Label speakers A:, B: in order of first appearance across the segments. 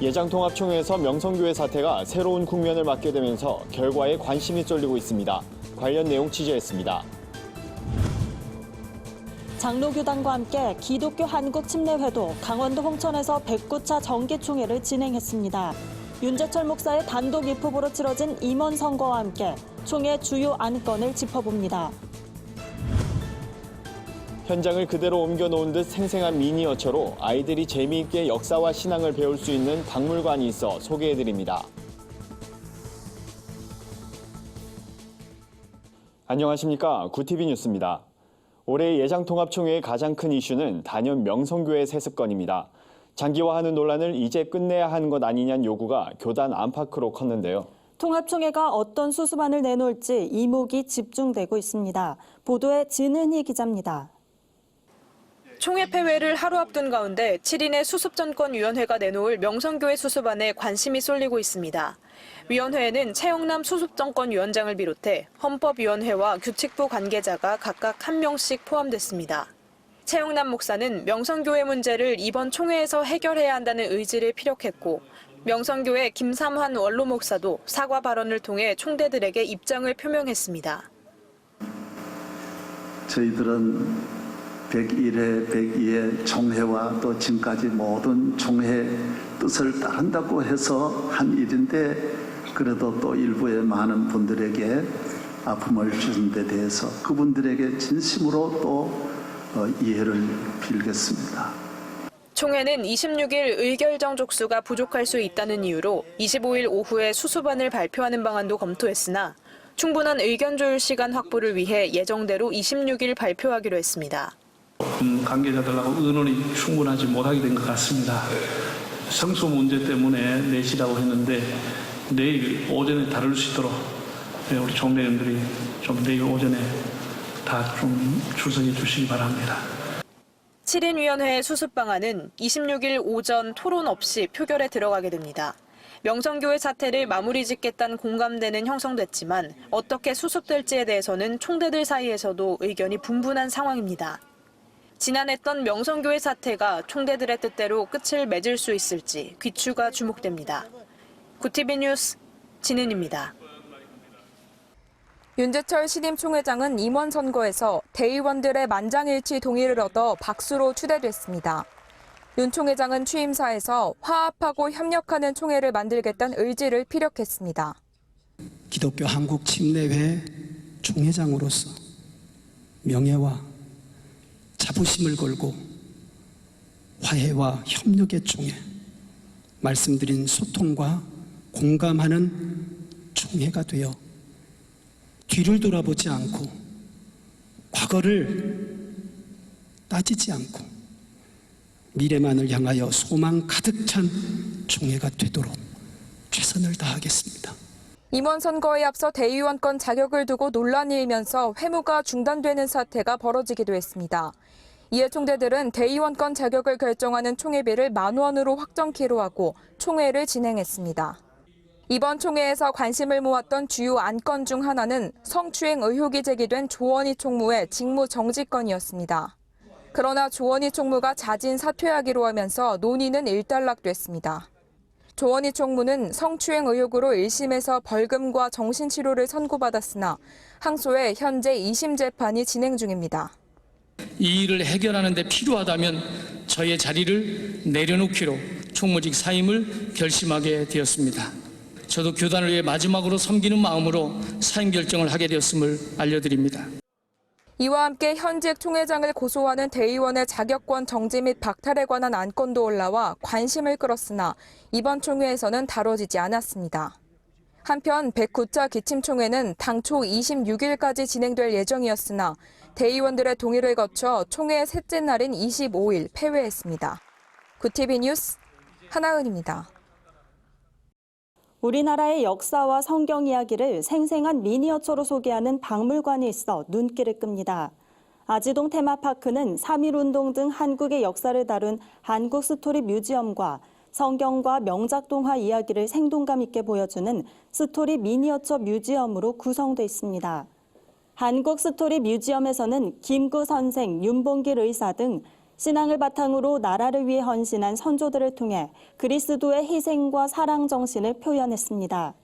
A: 예장통합총회에서 명성교회 사태가 새로운 국면을 맞게 되면서 결과에 관심이 쏠리고 있습니다. 관련 내용 취재했습니다.
B: 장로교단과 함께 기독교 한국침례회도 강원도 홍천에서 109차 정기총회를 진행했습니다. 윤재철 목사의 단독 입후보로 치러진 임원 선거와 함께 총회 주요 안건을 짚어봅니다.
A: 현장을 그대로 옮겨놓은 듯 생생한 미니어처로 아이들이 재미있게 역사와 신앙을 배울 수 있는 박물관이 있어 소개해드립니다. 안녕하십니까. 구티비 뉴스입니다. 올해 예장통합총회의 가장 큰 이슈는 단연 명성교회 세습건입니다. 장기화하는 논란을 이제 끝내야 하는 것 아니냐는 요구가 교단 안팎으로 컸는데요.
B: 통합총회가 어떤 수습안을 내놓을지 이목이 집중되고 있습니다. 보도에 진은희 기자입니다.
C: 총회 폐회를 하루 앞둔 가운데 7인의 수습전권위원회가 내놓을 명성교회 수습안에 관심이 쏠리고 있습니다. 위원회에는 최영남 수습정권위원장을 비롯해 헌법위원회와 규칙부 관계자가 각각 1명씩 포함됐습니다. 최영남 목사는 명성교회 문제를 이번 총회에서 해결해야 한다는 의지를 피력했고, 명성교회 김삼환 원로 목사도 사과 발언을 통해 총대들에게 입장을 표명했습니다.
D: 저희들은 101회, 102회 총회와 또 지금까지 모든 총회 뜻을 따른다고 해서 한 일인데, 그래도 또 일부의 많은 분들에게 아픔을 주신 데 대해서 그분들에게 진심으로 또 이해를 빌겠습니다.
C: 총회는 26일 의결정 족수가 부족할 수 있다는 이유로 25일 오후에 수습안을 발표하는 방안도 검토했으나 충분한 의견 조율 시간 확보를 위해 예정대로 26일 발표하기로 했습니다.
E: 관계자들하고 의논이 충분하지 못하게 된 것 같습니다. 성소 문제 때문에 내시라고 했는데 내일 오전에 다룰 수 있도록 우리 총회원들이 좀 내일 오전에 다 좀 출석해 주시기 바랍니다.
C: 7인 위원회의 수습 방안은 26일 오전 토론 없이 표결에 들어가게 됩니다. 명성교회 사태를 마무리 짓겠다는 공감대는 형성됐지만 어떻게 수습될지에 대해서는 총대들 사이에서도 의견이 분분한 상황입니다. 지난했던 명성교회 사태가 총대들의 뜻대로 끝을 맺을 수 있을지 귀추가 주목됩니다. 구티비 뉴스 진은입니다.
F: 윤재철 신임 총회장은 임원 선거에서 대의원들의 만장일치 동의를 얻어 박수로 추대됐습니다. 윤 총회장은 취임사에서 화합하고 협력하는 총회를 만들겠다는 의지를 피력했습니다.
G: 기독교 한국침례회 총회장으로서 명예와 자부심을 걸고 화해와 협력의 총회, 말씀드린 소통과 공감하는 총회가 되어 뒤를 돌아보지 않고 과거를 따지지 않고 미래만을 향하여 소망 가득 찬 총회가 되도록 최선을 다하겠습니다.
F: 임원 선거에 앞서 대의원권 자격을 두고 논란이 일면서 회무가 중단되는 사태가 벌어지기도 했습니다. 이에 총대들은 대의원권 자격을 결정하는 총회비를 10,000원으로 확정키로 하고 총회를 진행했습니다. 이번 총회에서 관심을 모았던 주요 안건 중 하나는 성추행 의혹이 제기된 조원희 총무의 직무 정지건이었습니다. 그러나 조원희 총무가 자진 사퇴하기로 하면서 논의는 일단락됐습니다. 조원희 총무는 성추행 의혹으로 1심에서 벌금과 정신치료를 선고받았으나 항소해 현재 2심 재판이 진행 중입니다.
H: 이 일을 해결하는 데 필요하다면 저의 자리를 내려놓기로 총무직 사임을 결심하게 되었습니다. 저도 교단을 위해 마지막으로 섬기는 마음으로 사임 결정을 하게 되었음을 알려드립니다.
F: 이와 함께 현직 총회장을 고소하는 대의원의 자격권 정지 및 박탈에 관한 안건도 올라와 관심을 끌었으나 이번 총회에서는 다뤄지지 않았습니다. 한편 109차 기침총회는 당초 26일까지 진행될 예정이었으나 대의원들의 동의를 거쳐 총회 셋째 날인 25일 폐회했습니다. 구티비 뉴스 하나은입니다.
B: 우리나라의 역사와 성경 이야기를 생생한 미니어처로 소개하는 박물관이 있어 눈길을 끕니다. 아지동 테마파크는 3.1운동 등 한국의 역사를 다룬 한국 스토리 뮤지엄과 성경과 명작 동화 이야기를 생동감 있게 보여주는 스토리 미니어처 뮤지엄으로 구성돼 있습니다. 한국 스토리 뮤지엄에서는 김구 선생, 윤봉길 의사 등 신앙을 바탕으로 나라를 위해 헌신한 선조들을 통해 그리스도의 희생과 사랑 정신을 표현했습니다.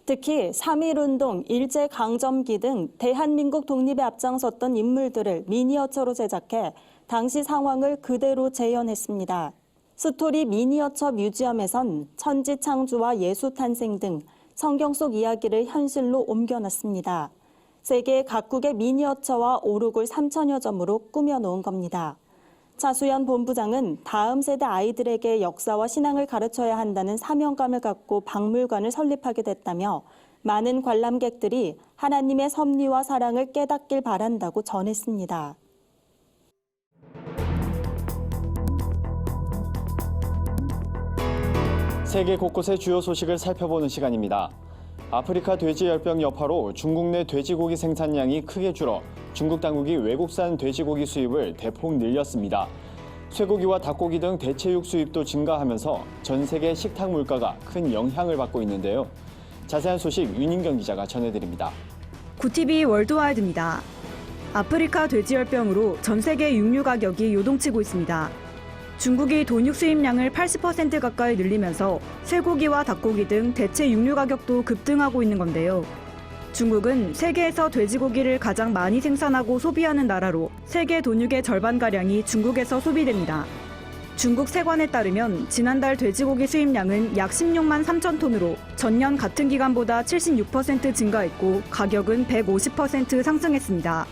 B: 특히 3.1운동, 일제강점기 등 대한민국 독립에 앞장섰던 인물들을 미니어처로 제작해 당시 상황을 그대로 재현했습니다. 스토리 미니어처 뮤지엄에선 천지 창조와 예수 탄생 등 성경 속 이야기를 현실로 옮겨놨습니다. 세계 각국의 미니어처와 오르골 3,000여 점으로 꾸며놓은 겁니다. 차수연 본부장은 다음 세대 아이들에게 역사와 신앙을 가르쳐야 한다는 사명감을 갖고 박물관을 설립하게 됐다며 많은 관람객들이 하나님의 섭리와 사랑을 깨닫길 바란다고 전했습니다.
A: 세계 곳곳의 주요 소식을 살펴보는 시간입니다. 아프리카 돼지열병 여파로 중국 내 돼지고기 생산량이 크게 줄어 중국 당국이 외국산 돼지고기 수입을 대폭 늘렸습니다. 쇠고기와 닭고기 등 대체육 수입도 증가하면서 전 세계 식탁 물가가 큰 영향을 받고 있는데요. 자세한 소식 윤인경 기자가 전해드립니다.
I: 구티비 월드와이드입니다. 아프리카 돼지열병으로 전 세계 육류 가격이 요동치고 있습니다. 중국이 돈육 수입량을 80% 가까이 늘리면서 쇠고기와 닭고기 등 대체 육류 가격도 급등하고 있는 건데요. 중국은 세계에서 돼지고기를 가장 많이 생산하고 소비하는 나라로 세계 돈육의 절반가량이 중국에서 소비됩니다. 중국 세관에 따르면 지난달 돼지고기 수입량은 약 16만 3천 톤으로 전년 같은 기간보다 76% 증가했고 가격은 150% 상승했습니다.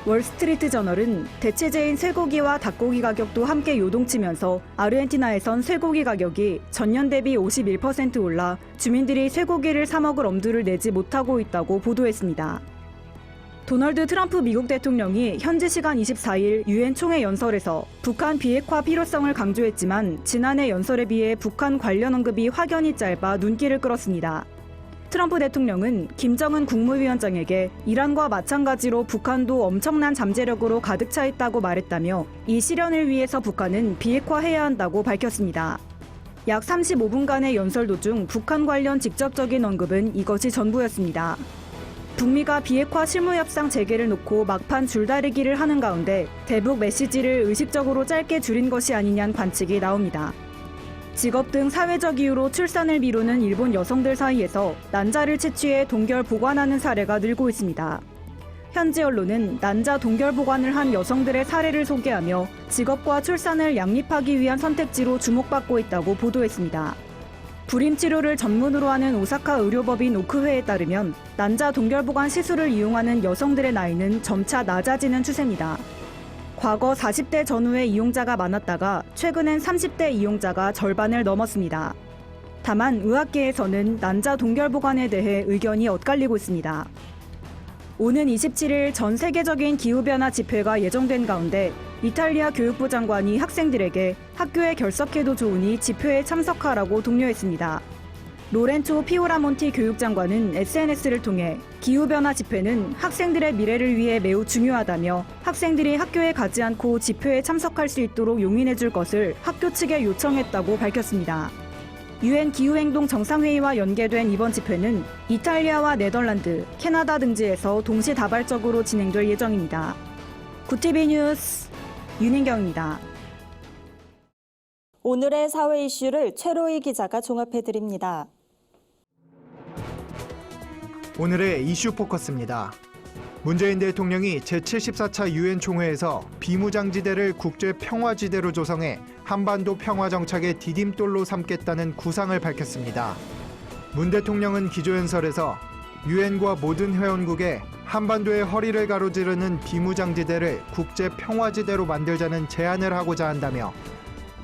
I: 월스트리트 저널은 대체재인 쇠고기와 닭고기 가격도 함께 요동치면서 아르헨티나에선 쇠고기 가격이 전년 대비 51% 올라 주민들이 쇠고기를 사 먹을 엄두를 내지 못하고 있다고 보도했습니다. 도널드 트럼프 미국 대통령이 현지 시간 24일 유엔 총회 연설에서 북한 비핵화 필요성을 강조했지만 지난해 연설에 비해 북한 관련 언급이 확연히 짧아 눈길을 끌었습니다. 트럼프 대통령은 김정은 국무위원장에게 이란과 마찬가지로 북한도 엄청난 잠재력으로 가득 차 있다고 말했다며 이 실현을 위해서 북한은 비핵화해야 한다고 밝혔습니다. 약 35분간의 연설 도중 북한 관련 직접적인 언급은 이것이 전부였습니다. 북미가 비핵화 실무협상 재개를 놓고 막판 줄다리기를 하는 가운데 대북 메시지를 의식적으로 짧게 줄인 것이 아니냐는 관측이 나옵니다. 직업 등 사회적 이유로 출산을 미루는 일본 여성들 사이에서 난자를 채취해 동결 보관하는 사례가 늘고 있습니다. 현지 언론은 난자 동결 보관을 한 여성들의 사례를 소개하며 직업과 출산을 양립하기 위한 선택지로 주목받고 있다고 보도했습니다. 불임 치료를 전문으로 하는 오사카 의료법인 오크회에 따르면 난자 동결 보관 시술을 이용하는 여성들의 나이는 점차 낮아지는 추세입니다. 과거 40대 전후의 이용자가 많았다가 최근엔 30대 이용자가 절반을 넘었습니다. 다만 의학계에서는 난자 동결 보관에 대해 의견이 엇갈리고 있습니다. 오는 27일 전 세계적인 기후변화 집회가 예정된 가운데 이탈리아 교육부 장관이 학생들에게 학교에 결석해도 좋으니 집회에 참석하라고 독려했습니다. 로렌초 피오라몬티 교육장관은 SNS를 통해 기후변화 집회는 학생들의 미래를 위해 매우 중요하다며 학생들이 학교에 가지 않고 집회에 참석할 수 있도록 용인해 줄 것을 학교 측에 요청했다고 밝혔습니다. 유엔 기후행동 정상회의와 연계된 이번 집회는 이탈리아와 네덜란드, 캐나다 등지에서 동시다발적으로 진행될 예정입니다. 구티비 뉴스 윤인경입니다.
B: 오늘의 사회 이슈를 최로희 기자가 종합해드립니다.
J: 오늘의 이슈 포커스입니다. 문재인 대통령이 제74차 유엔 총회에서 비무장지대를 국제평화지대로 조성해 한반도 평화정착의 디딤돌로 삼겠다는 구상을 밝혔습니다. 문 대통령은 기조연설에서 유엔과 모든 회원국에 한반도의 허리를 가로지르는 비무장지대를 국제평화지대로 만들자는 제안을 하고자 한다며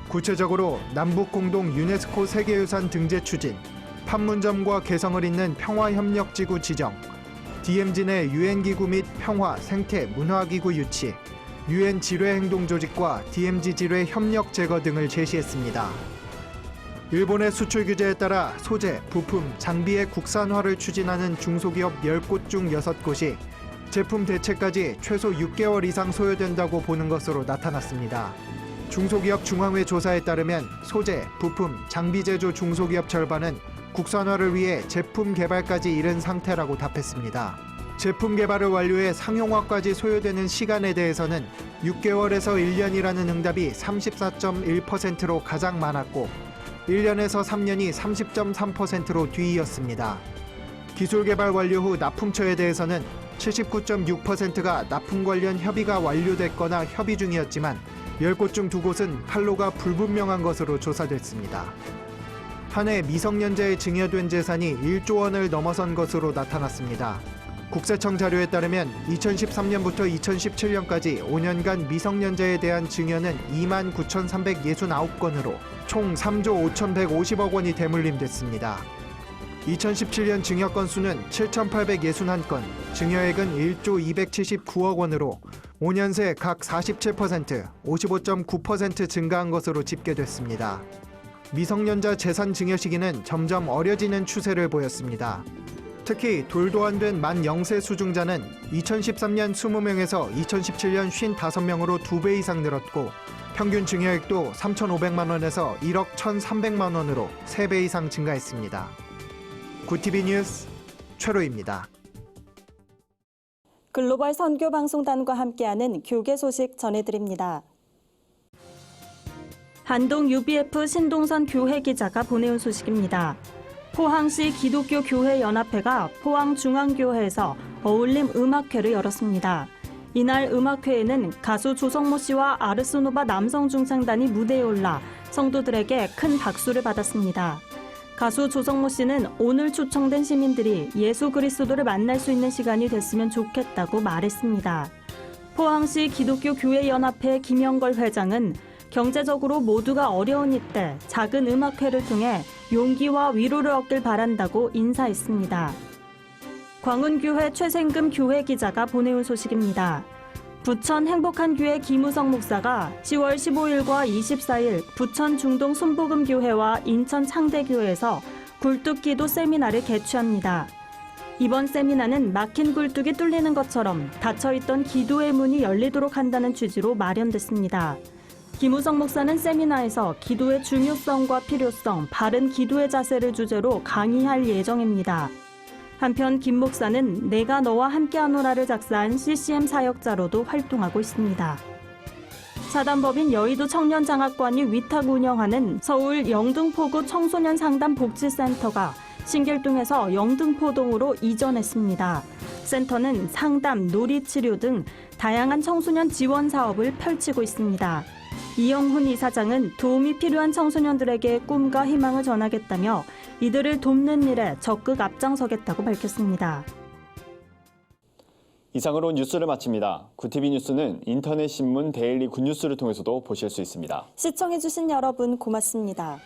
J: 구체적으로 남북공동 유네스코 세계유산 등재 추진, 판문점과 개성을 잇는 평화협력지구 지정, DMZ 내 유엔기구 및 평화, 생태, 문화기구 유치, 유엔 지뢰행동조직과 DMZ 지뢰 협력 제거 등을 제시했습니다. 일본의 수출 규제에 따라 소재, 부품, 장비의 국산화를 추진하는 중소기업 10곳 중 6곳이 제품 대체까지 최소 6개월 이상 소요된다고 보는 것으로 나타났습니다. 중소기업 중앙회 조사에 따르면 소재, 부품, 장비 제조 중소기업 절반은 국산화를 위해 제품 개발까지 이른 상태라고 답했습니다. 제품 개발을 완료해 상용화까지 소요되는 시간에 대해서는 6개월에서 1년이라는 응답이 34.1%로 가장 많았고 1년에서 3년이 30.3%로 뒤이었습니다. 기술 개발 완료 후 납품처에 대해서는 79.6%가 납품 관련 협의가 완료됐거나 협의 중이었지만 10곳 중 2곳은 판로가 불분명한 것으로 조사됐습니다. 한 해 미성년자에 증여된 재산이 1조 원을 넘어선 것으로 나타났습니다. 국세청 자료에 따르면 2013년부터 2017년까지 5년간 미성년자에 대한 증여는 29,369건으로 총 3조 5,150억 원이 대물림됐습니다. 2017년 증여 건수는 7,861건, 증여액은 1조 279억 원으로 5년 새 각 47%, 55.9% 증가한 것으로 집계됐습니다. 미성년자 재산 증여 시기는 점점 어려지는 추세를 보였습니다. 특히 돌도 안 된 만 0세 수중자는 2013년 20명에서 2017년 55명으로 2배 이상 늘었고 평균 증여액도 3,500만 원에서 1억 1,300만 원으로 3배 이상 증가했습니다. 구티비 뉴스 최로입니다.
B: 글로벌 선교 방송단과 함께하는 교계 소식 전해드립니다. 한동 UBF 신동선 교회 기자가 보내온 소식입니다. 포항시 기독교 교회 연합회가 포항중앙교회에서 어울림 음악회를 열었습니다. 이날 음악회에는 가수 조성모 씨와 아르스노바 남성중창단이 무대에 올라 성도들에게 큰 박수를 받았습니다. 가수 조성모 씨는 오늘 초청된 시민들이 예수 그리스도를 만날 수 있는 시간이 됐으면 좋겠다고 말했습니다. 포항시 기독교 교회 연합회 김영걸 회장은 경제적으로 모두가 어려운 이때 작은 음악회를 통해 용기와 위로를 얻길 바란다고 인사했습니다. 광운교회 최생금 교회 기자가 보내온 소식입니다. 부천 행복한교회 김우성 목사가 10월 15일과 24일 부천 중동 순복음교회와 인천 창대교회에서 굴뚝기도 세미나를 개최합니다. 이번 세미나는 막힌 굴뚝이 뚫리는 것처럼 닫혀있던 기도의 문이 열리도록 한다는 취지로 마련됐습니다. 김우성 목사는 세미나에서 기도의 중요성과 필요성, 바른 기도의 자세를 주제로 강의할 예정입니다. 한편 김 목사는 내가 너와 함께하노라를 작사한 CCM 사역자로도 활동하고 있습니다. 사단법인 여의도 청년장학관이 위탁 운영하는 서울 영등포구 청소년 상담 복지센터가 신길동에서 영등포동으로 이전했습니다. 센터는 상담, 놀이치료 등 다양한 청소년 지원 사업을 펼치고 있습니다. 이영훈 이사장은 도움이 필요한 청소년들에게 꿈과 희망을 전하겠다며 이들을 돕는 일에 적극 앞장서겠다고 밝혔습니다.
A: 이상으로 뉴스를 마칩니다. 구티비 뉴스는 인터넷 신문 데일리 굿뉴스를 통해서도 보실 수 있습니다.
B: 시청해주신 여러분 고맙습니다.